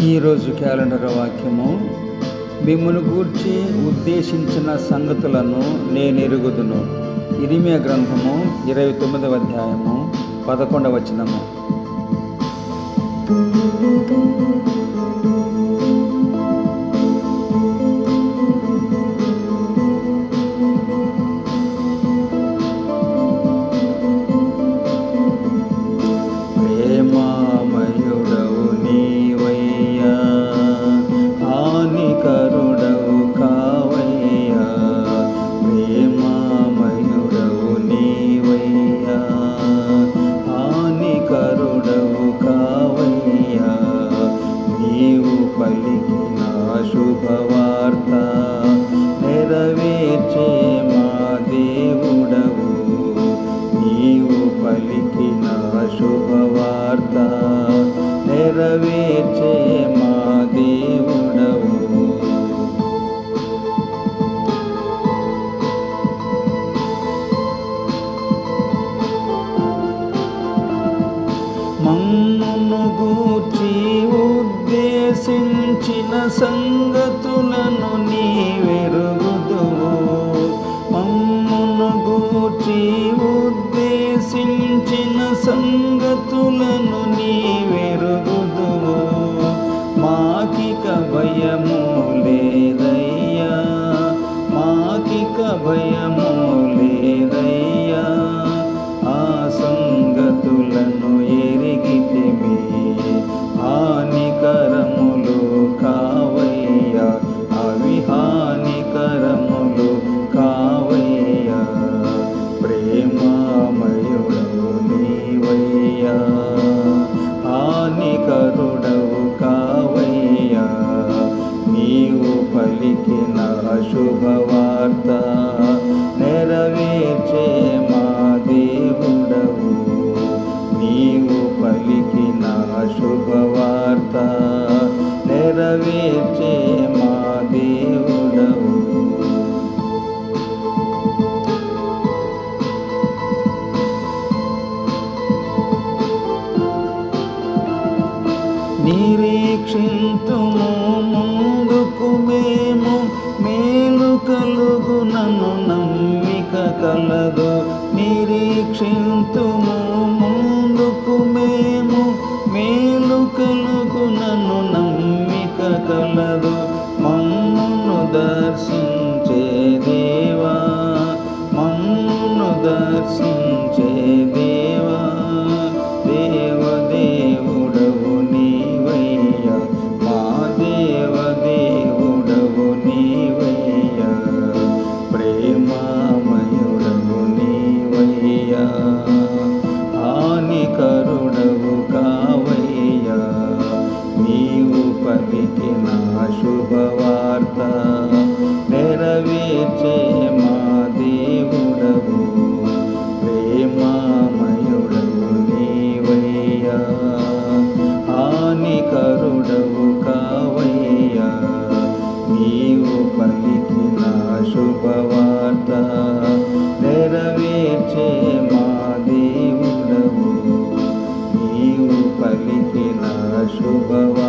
ఈరోజు క్యాలెండర్ వాక్యము, మిమ్మును గూర్చి ఉద్దేశించిన సంగతులను నేనెరుగుదును. ఇర్మీయా గ్రంథము 29వ అధ్యాయము 11వ వచనము. ప్రేమామయుడవు నీవయ్యా, హానికరుడవు కావయ్యా. ప్రేమామయుడవు నీవయ్యా, హానికరుడవు కావయ్యా. నీవు పలికిన శుభవార్త నెరవేర్చే మా దేవుడవు. నీవు పలికిన శుభవార్త నెరవేర్చే మా దేవుడవు. మమ్మును గూర్చి ఉద్దేశించిన సంగతులను నీవెరుగుదువు. మమ్మును గూర్చి ఉద్దేశించిన సంగతులను నీవెరుగుదువు. మాకిక భయము లేదయ్యా, మాకిక భయము లేదయ్యా. ఆ సంగతులను ఎరిగితిమి, హానికరములు కావయ్యా, అవి హానికరములు కావయ్యా. ప్రేమామయుడవు నీవయ్యా, హానికరుడవు కావయ్యా. నీవు పలికిన శుభవార్త నెరవేర్చే మా దేవుడవు. నీవు పలికిన శుభవార్త నెరవేర్చే మా దేవుడవు. నిరీక్షింతుము ముందుకు మేము, మేలు కలుగునను నమ్మిక కలదు. నిరీక్షింతుము ముందుకు మేము, మేలు కలుగునను నమ్మిక కలదు. మమ్మును దర్శించే దేవా, మమ్మును దర్శించే దేవా. దేవదేవుడవు నీవయ్యా, మా దేవదేవుడవు నీవయ్యా. ప్రేమామయుడవు నీవయ్యా, హానికరుడవు కావయ్యా. నీవు పలికిన శుభవార్త నెరవేర్చే మా దేవుడవు. ప్రేమామయుడవు నీవయ్యా, హానికరుడవు కావయ్యా. నీవు పలికిన శుభవార్త నెరవేర్చే మా దేవుడవు. నీవు పలికిన శుభవార్త